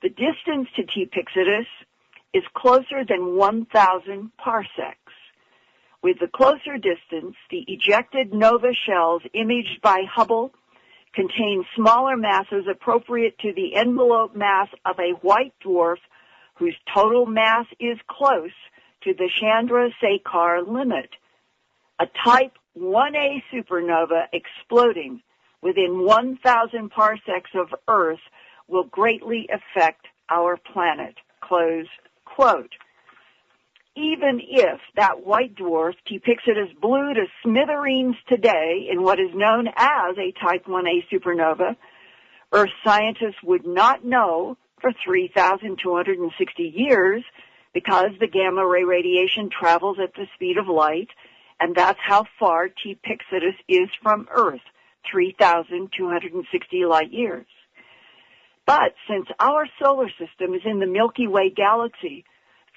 The distance to T Pyxidus is closer than 1,000 parsecs. With the closer distance, the ejected nova shells imaged by Hubble contain smaller masses appropriate to the envelope mass of a white dwarf whose total mass is close to the Chandrasekhar limit. A type 1A supernova exploding within 1,000 parsecs of Earth will greatly affect our planet, close quote. Even if that white dwarf, T Pyxidus, blew to smithereens today in what is known as a type 1A supernova, Earth scientists would not know for 3,260 years because the gamma ray radiation travels at the speed of light, and that's how far T Pyxidus is from Earth, 3,260 light years. But since our solar system is in the Milky Way galaxy,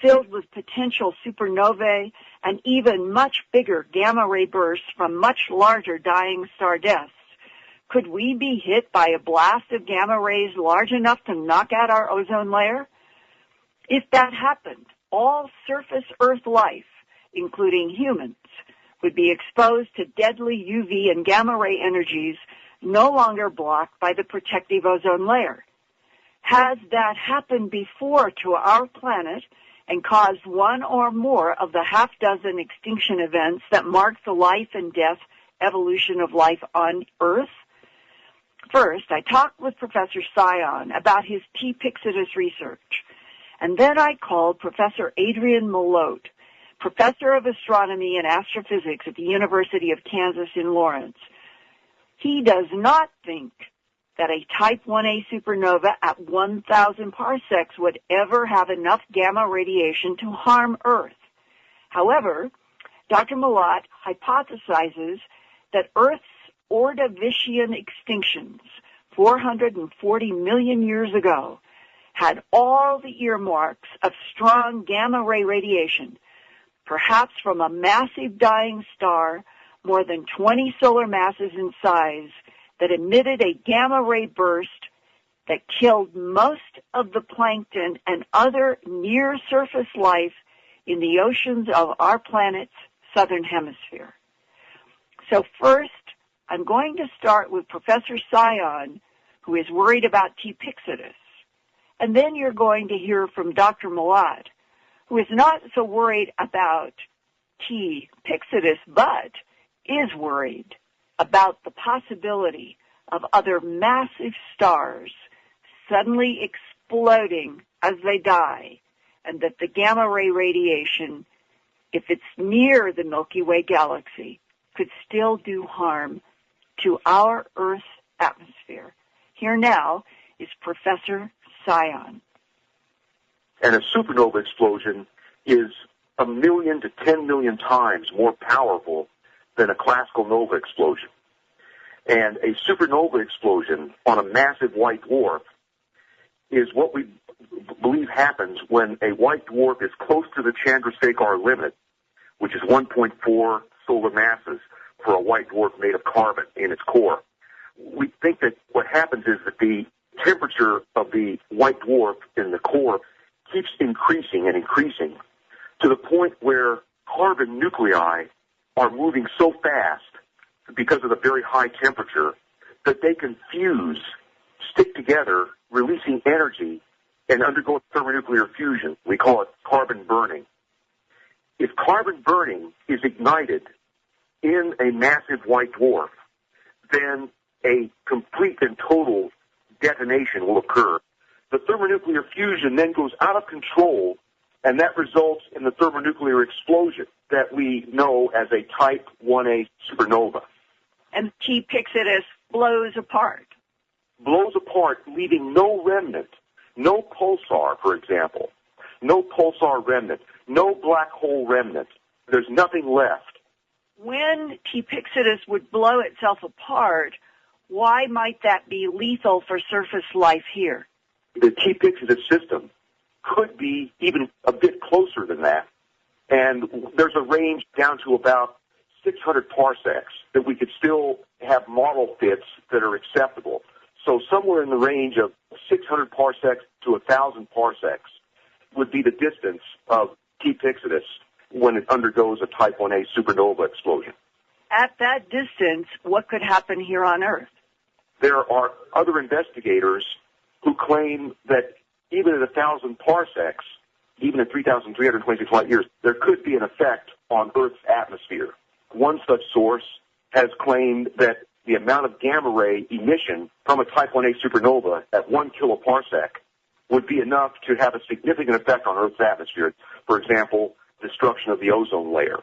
filled with potential supernovae and even much bigger gamma ray bursts from much larger dying star deaths, could we be hit by a blast of gamma rays large enough to knock out our ozone layer? If that happened, all surface Earth life, including humans, would be exposed to deadly UV and gamma ray energies no longer blocked by the protective ozone layer. Has that happened before to our planet and caused one or more of the half-dozen extinction events that mark the life and death evolution of life on Earth? First, I talked with Professor Sion about his T Pyxidus research, and then I called Professor Adrian Malott, Professor of Astronomy and Astrophysics at the University of Kansas in Lawrence. He does not think that a type 1A supernova at 1,000 parsecs would ever have enough gamma radiation to harm Earth. However, Dr. Malott hypothesizes that Earth's Ordovician extinctions 440 million years ago had all the earmarks of strong gamma ray radiation, perhaps from a massive dying star more than 20 solar masses in size, that emitted a gamma ray burst that killed most of the plankton and other near-surface life in the oceans of our planet's southern hemisphere. So first, I'm going to start with Professor Sion, who is worried about T Pyxidus. And then you're going to hear from Dr. Malott, who is not so worried about T Pyxidus, but is worried about the possibility of other massive stars suddenly exploding as they die, and that the gamma ray radiation, if it's near the Milky Way galaxy, could still do harm to our Earth's atmosphere. Here now is Professor Sion. And a supernova explosion is 1 million to 10 million times more powerful than a classical nova explosion. And a supernova explosion on a massive white dwarf is what we believe happens when a white dwarf is close to the Chandrasekhar limit, which is 1.4 solar masses for a white dwarf made of carbon in its core. We think that what happens is that the temperature of the white dwarf in the core keeps increasing and increasing to the point where carbon nuclei are moving so fast because of the very high temperature that they can fuse, stick together, releasing energy and undergo thermonuclear fusion. We call it carbon burning. If carbon burning is ignited in a massive white dwarf, then a complete and total detonation will occur. The thermonuclear fusion then goes out of control, and that results in the thermonuclear explosion that we know as a Type 1A supernova. And T. Pyxidus blows apart. Blows apart, leaving no remnant, no pulsar, for example, no pulsar remnant, no black hole remnant. There's nothing left. When T. Pyxidus would blow itself apart, why might that be lethal for surface life here? The T. Pyxidus system could be even a bit closer than that. And there's a range down to about 600 parsecs that we could still have model fits that are acceptable. So somewhere in the range of 600 parsecs to 1,000 parsecs would be the distance of T. Pyxidus when it undergoes a Type 1A supernova explosion. At that distance, what could happen here on Earth? There are other investigators who claim that even at 1,000 parsecs, even at 3,326 light years, there could be an effect on Earth's atmosphere. One such source has claimed that the amount of gamma ray emission from a Type 1A supernova at 1 kiloparsec would be enough to have a significant effect on Earth's atmosphere. For example, destruction of the ozone layer.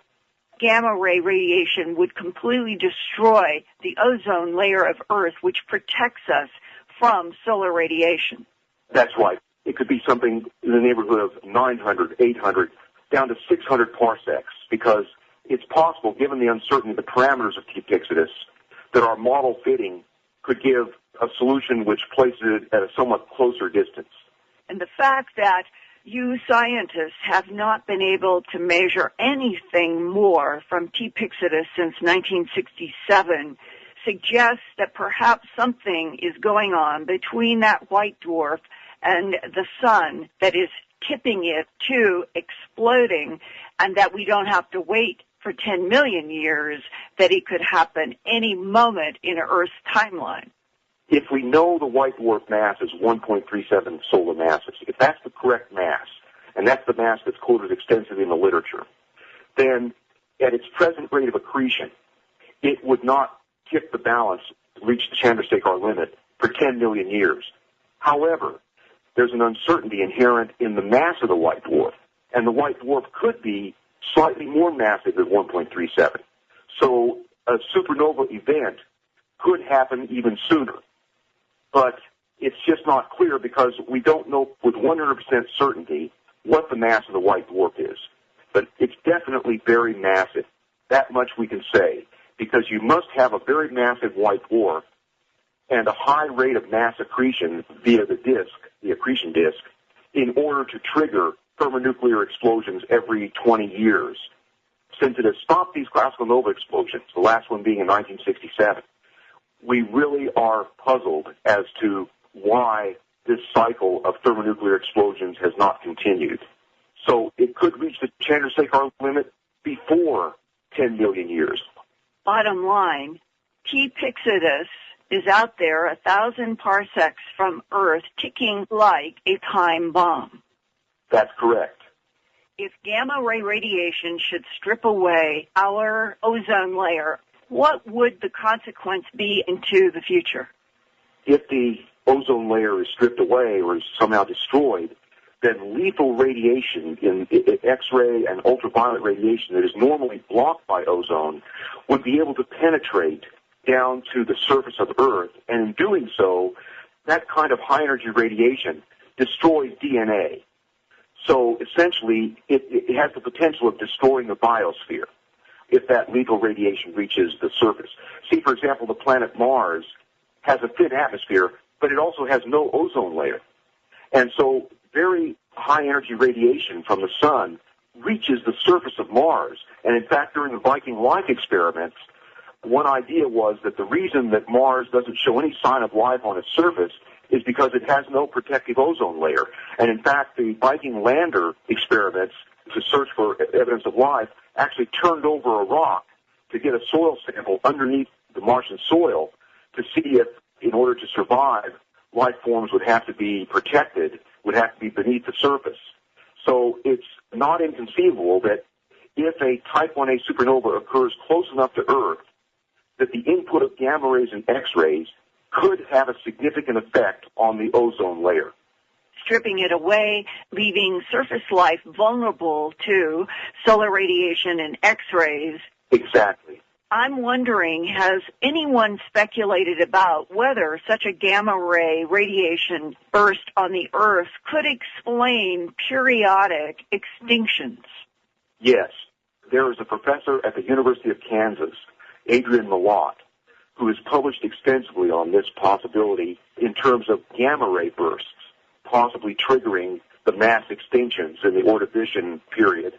Gamma ray radiation would completely destroy the ozone layer of Earth, which protects us from solar radiation. That's right. It could be something in the neighborhood of 900, 800, down to 600 parsecs, because it's possible, given the uncertainty of the parameters of T. Pyxidus, that our model fitting could give a solution which places it at a somewhat closer distance. And the fact that you scientists have not been able to measure anything more from T. Pyxidus since 1967 suggests that perhaps something is going on between that white dwarf and the sun that is tipping it to exploding, and that we don't have to wait for 10 million years, that it could happen any moment in Earth's timeline. If we know the white dwarf mass is 1.37 solar masses, if that's the correct mass, and that's the mass that's quoted extensively in the literature, then at its present rate of accretion, it would not tip the balance to reach the Chandrasekhar limit for 10 million years. However, there's an uncertainty inherent in the mass of the white dwarf, and the white dwarf could be slightly more massive than 1.37. So a supernova event could happen even sooner. But it's just not clear because we don't know with 100% certainty what the mass of the white dwarf is. But it's definitely very massive. That much we can say, because you must have a very massive white dwarf and a high rate of mass accretion via the disk, the accretion disk, in order to trigger thermonuclear explosions every 20 years. Since it has stopped these classical nova explosions, the last one being in 1967, we really are puzzled as to why this cycle of thermonuclear explosions has not continued. So it could reach the Chandrasekhar limit before 10 million years. Bottom line, T. Pyxidus is out there 1,000 parsecs from Earth, ticking like a time bomb. That's correct. If gamma ray radiation should strip away our ozone layer, what would the consequence be into the future? If the ozone layer is stripped away or is somehow destroyed, then lethal radiation in X-ray and ultraviolet radiation that is normally blocked by ozone would be able to penetrate down to the surface of Earth, and in doing so, that kind of high-energy radiation destroys DNA. So essentially, it has the potential of destroying the biosphere if that lethal radiation reaches the surface. See, for example, the planet Mars has a thin atmosphere, but it also has no ozone layer. And so very high-energy radiation from the sun reaches the surface of Mars. And in fact, during the Viking life experiments, one idea was that the reason that Mars doesn't show any sign of life on its surface is because it has no protective ozone layer. And in fact, the Viking lander experiments to search for evidence of life actually turned over a rock to get a soil sample underneath the Martian soil to see if, in order to survive, life forms would have to be protected, would have to be beneath the surface. So it's not inconceivable that if a Type 1a supernova occurs close enough to Earth, that the input of gamma rays and X-rays could have a significant effect on the ozone layer. Stripping it away, leaving surface life vulnerable to solar radiation and X-rays. Exactly. I'm wondering, has anyone speculated about whether such a gamma ray radiation burst on the Earth could explain periodic extinctions? Yes. There is a professor at the University of Kansas, Adrian Malott, who has published extensively on this possibility in terms of gamma ray bursts, possibly triggering the mass extinctions in the Ordovician period.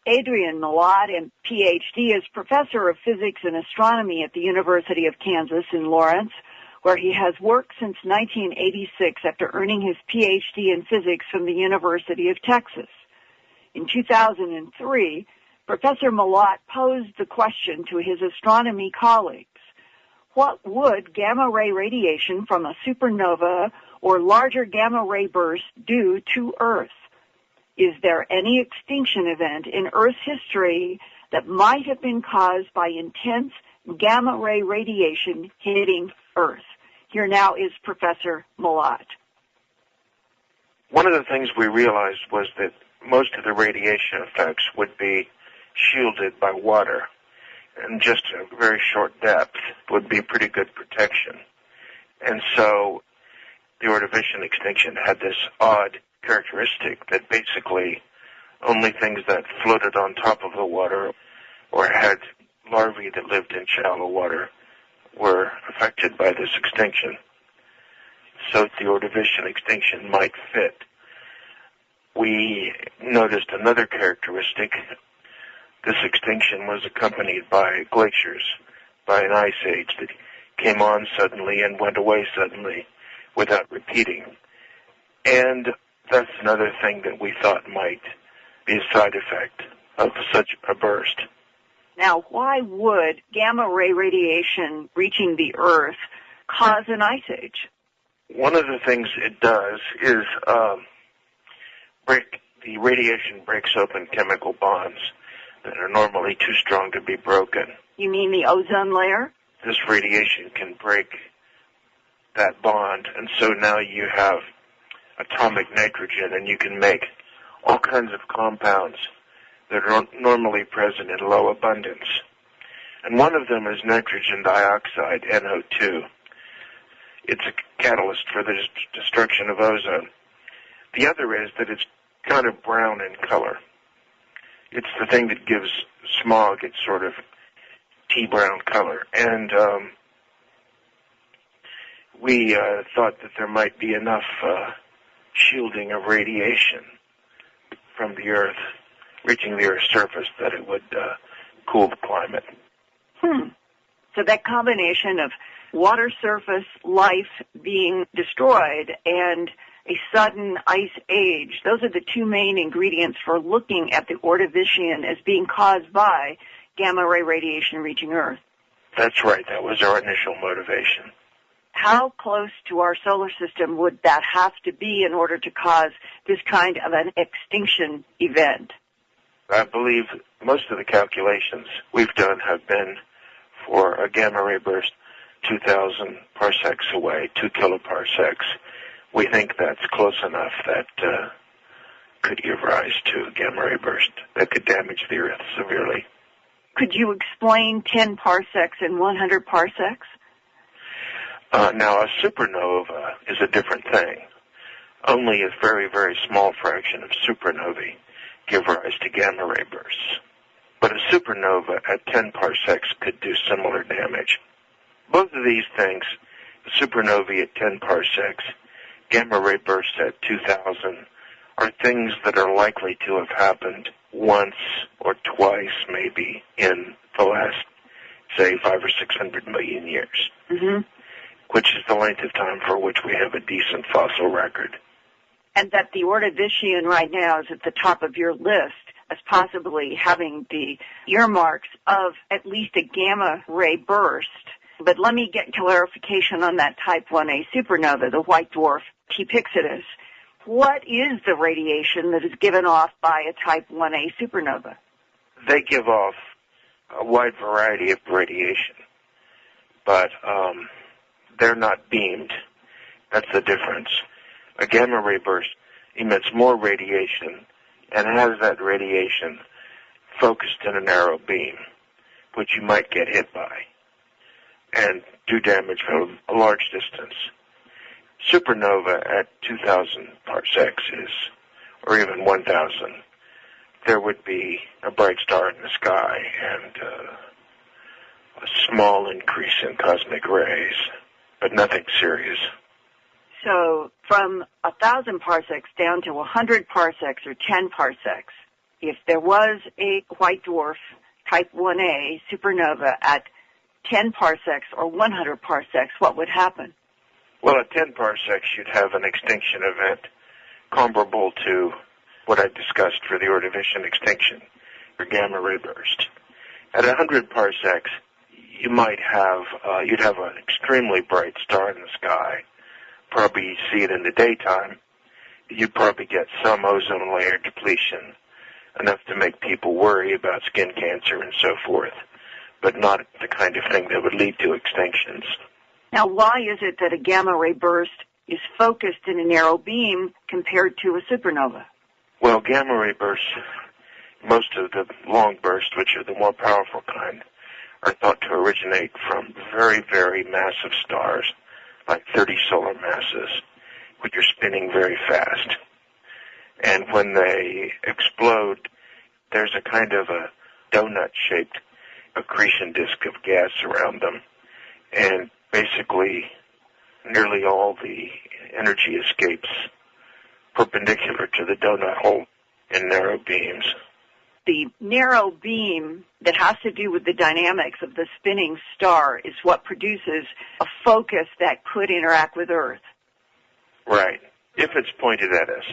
Adrian Malott, Ph.D., is professor of physics and astronomy at the University of Kansas in Lawrence, where he has worked since 1986 after earning his Ph.D. in physics from the University of Texas. In 2003, Professor Malott posed the question to his astronomy colleagues: what would gamma ray radiation from a supernova or larger gamma ray burst do to Earth? Is there any extinction event in Earth's history that might have been caused by intense gamma ray radiation hitting Earth? Here now is Professor Malott. One of the things we realized was that most of the radiation effects would be shielded by water, and just a very short depth would be pretty good protection. And so the Ordovician extinction had this odd characteristic that basically only things that floated on top of the water or had larvae that lived in shallow water were affected by this extinction. So the Ordovician extinction might fit. We noticed another characteristic. This extinction was accompanied by glaciers, by an ice age that came on suddenly and went away suddenly without repeating. And that's another thing that we thought might be a side effect of such a burst. Now, why would gamma ray radiation reaching the Earth cause an ice age? One of the things it does is the radiation breaks open chemical bonds that are normally too strong to be broken. You mean the ozone layer? This radiation can break that bond, and so now you have atomic nitrogen, and you can make all kinds of compounds that are normally present in low abundance. And one of them is nitrogen dioxide, NO2. It's a catalyst for the destruction of ozone. The other is that it's kind of brown in color. It's the thing that gives smog its sort of tea-brown color. And we thought that there might be enough shielding of radiation from the Earth, reaching the Earth's surface, that it would cool the climate. So that combination of water surface life being destroyed and a sudden ice age, those are the two main ingredients for looking at the Ordovician as being caused by gamma ray radiation reaching Earth. That's right. That was our initial motivation. How close to our solar system would that have to be in order to cause this kind of an extinction event? I believe most of the calculations we've done have been for a gamma ray burst 2,000 parsecs away, 2 kiloparsecs. We think that's close enough that could give rise to a gamma ray burst that could damage the Earth severely. Could you explain 10 parsecs and 100 parsecs? Now, a supernova is a different thing. Only a very, very small fraction of supernovae give rise to gamma ray bursts. But a supernova at 10 parsecs could do similar damage. Both of these things, supernovae at 10 parsecs gamma ray bursts at 2000 are things that are likely to have happened once or twice maybe in the last, say, 500 or 600 million years, which is the length of time for which we have a decent fossil record. And that the Ordovician right now is at the top of your list as possibly having the earmarks of at least a gamma ray burst. But let me get clarification on that type 1a supernova, the white dwarf T Pyxidus. What is the radiation that is given off by a type 1a supernova? They give off a wide variety of radiation, but they're not beamed. That's the difference. A gamma ray burst emits more radiation and has that radiation focused in a narrow beam, which you might get hit by and do damage from a large distance. Supernova at 2,000 parsecs or even 1,000, there would be a bright star in the sky and a small increase in cosmic rays, but nothing serious. So from 1,000 parsecs down to 100 parsecs or 10 parsecs, if there was a white dwarf type 1a supernova at 10 parsecs or 100 parsecs, what would happen? Well, at 10 parsecs, you'd have an extinction event comparable to what I discussed for the Ordovician extinction, or gamma ray burst. At 100 parsecs, you might have, you'd have an extremely bright star in the sky. Probably see it in the daytime. You'd probably get some ozone layer depletion, enough to make people worry about skin cancer and so forth, but not the kind of thing that would lead to extinctions. Now, why is it that a gamma ray burst is focused in a narrow beam compared to a supernova? Well, gamma ray bursts, most of the long bursts, which are the more powerful kind, are thought to originate from very, very massive stars, like 30 solar masses, which are spinning very fast. And when they explode, there's a kind of a donut-shaped accretion disk of gas around them. And basically, nearly all the energy escapes perpendicular to the donut hole in narrow beams. The narrow beam that has to do with the dynamics of the spinning star is what produces a focus that could interact with Earth. Right, if it's pointed at us.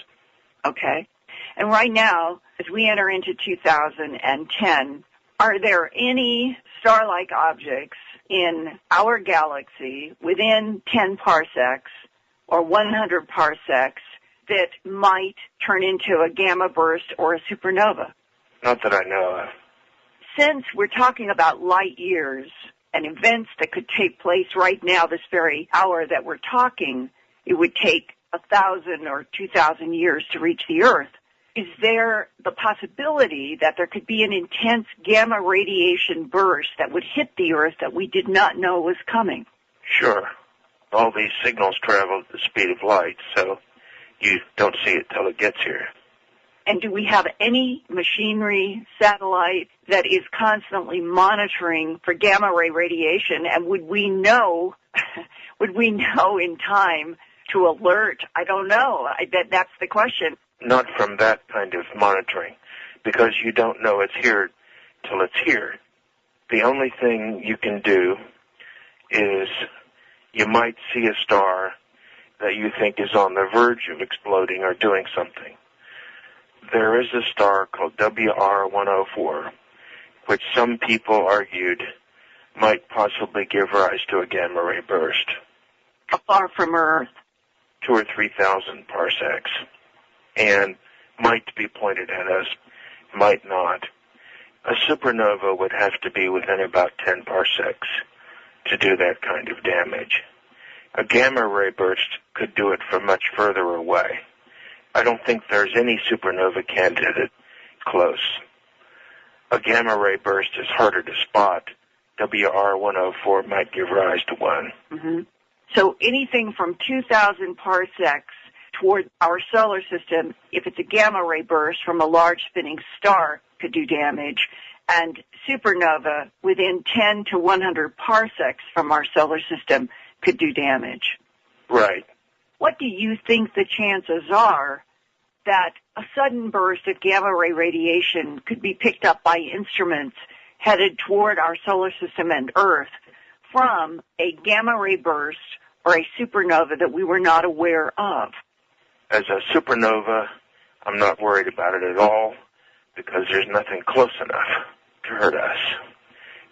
Okay. And right now, as we enter into 2010, are there any star-like objects in our galaxy within 10 parsecs or 100 parsecs that might turn into a gamma burst or a supernova? Not that I know of. Since we're talking about light years and events that could take place right now, this very hour that we're talking, it would take 1,000 or 2,000 years to reach the Earth. Is there the possibility that there could be an intense gamma radiation burst that would hit the Earth that we did not know was coming? Sure. All these signals travel at the speed of light, so you don't see it till it gets here. And do we have any machinery, satellite, that is constantly monitoring for gamma ray radiation? And would we know in time to alert? I don't know. That's the question. Not from that kind of monitoring, because you don't know it's here till it's here. The only thing you can do is you might see a star that you think is on the verge of exploding or doing something. There is a star called WR104, which some people argued might possibly give rise to a gamma ray burst. How far from Earth? 2,000 or 3,000 parsecs. And might be pointed at us, might not. A supernova would have to be within about 10 parsecs to do that kind of damage. A gamma ray burst could do it from much further away. I don't think there's any supernova candidate close. A gamma ray burst is harder to spot. WR104 might give rise to one. Mm-hmm. So anything from 2,000 parsecs toward our solar system, if it's a gamma ray burst from a large spinning star, could do damage. And supernova within 10 to 100 parsecs from our solar system could do damage. Right. What what do you think the chances are that a sudden burst of gamma ray radiation could be picked up by instruments headed toward our solar system and Earth from a gamma ray burst or a supernova that we were not aware of? As a supernova, I'm not worried about it at all because there's nothing close enough to hurt us.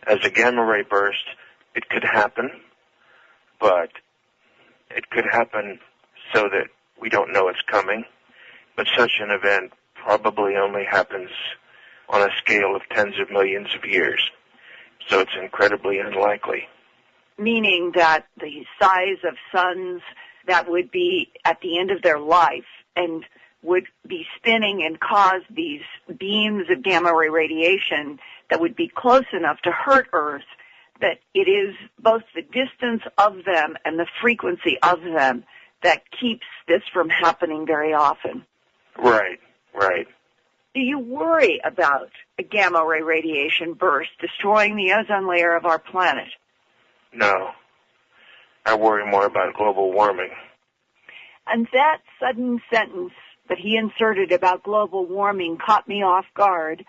As a gamma ray burst, it could happen, but it could happen so that we don't know it's coming. But such an event probably only happens on a scale of tens of millions of years. So it's incredibly unlikely. Meaning that the size of suns that would be at the end of their life and would be spinning and cause these beams of gamma ray radiation that would be close enough to hurt Earth, that it is both the distance of them and the frequency of them that keeps this from happening very often. Right, right. Do you worry about a gamma ray radiation burst destroying the ozone layer of our planet? No. I worry more about global warming. And that sudden sentence that he inserted about global warming caught me off guard.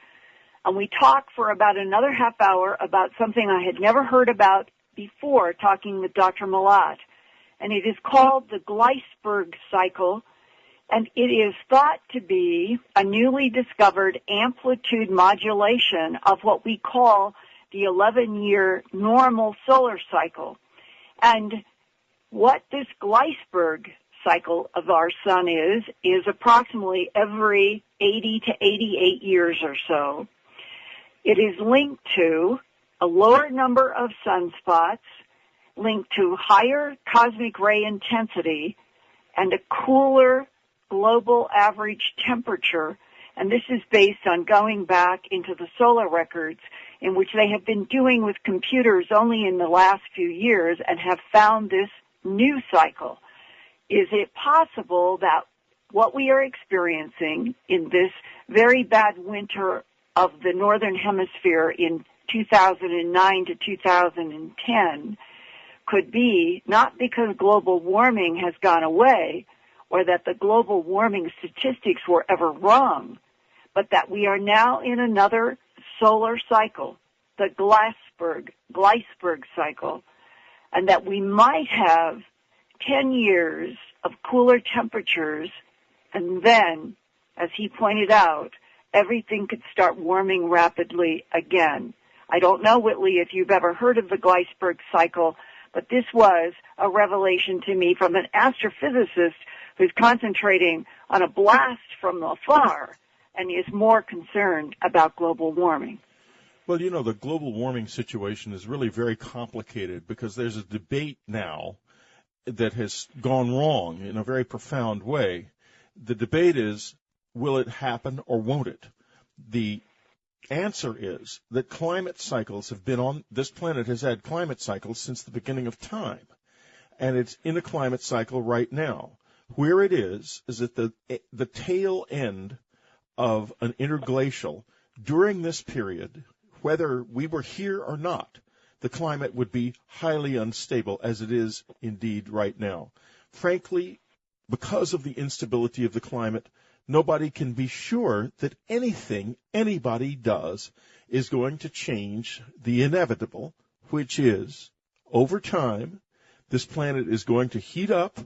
And we talked for about another half hour about something I had never heard about before talking with Dr. Malat. And it is called the Gleisberg cycle. And it is thought to be a newly discovered amplitude modulation of what we call the 11-year normal solar cycle. And what this Gleisberg cycle of our sun is approximately every 80 to 88 years or so. It is linked to a lower number of sunspots, linked to higher cosmic ray intensity, and a cooler global average temperature. And this is based on going back into the solar records, in which they have been doing with computers only in the last few years and have found this new cycle. Is it possible that what we are experiencing in this very bad winter of the Northern Hemisphere in 2009 to 2010 could be not because global warming has gone away or that the global warming statistics were ever wrong, but that we are now in another solar cycle, the Gleisberg cycle, and that we might have 10 years of cooler temperatures, and then, as he pointed out, everything could start warming rapidly again. I don't know, Whitley, if you've ever heard of the Gleisberg cycle, but this was a revelation to me from an astrophysicist who's concentrating on a blast from afar and is more concerned about global warming. Well, you know, the global warming situation is really very complicated because there's a debate now that has gone wrong in a very profound way. The debate is, will it happen or won't it? The answer is that climate cycles have been on, this planet has had climate cycles since the beginning of time. And it's in a climate cycle right now. Where it is at the tail end of an interglacial. During this period, whether we were here or not, the climate would be highly unstable, as it is indeed right now. Frankly, because of the instability of the climate, nobody can be sure that anything anybody does is going to change the inevitable, which is, over time, this planet is going to heat up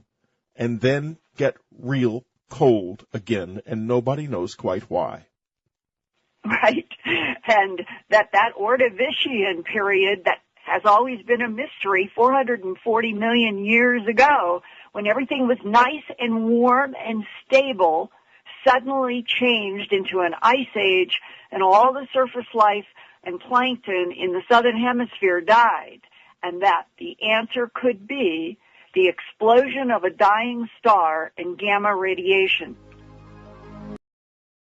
and then get real cold again, and nobody knows quite why. Right. And that Ordovician period that has always been a mystery, 440 million years ago, when everything was nice and warm and stable, suddenly changed into an ice age, and all the surface life and plankton in the southern hemisphere died. And that the answer could be the explosion of a dying star and gamma radiation.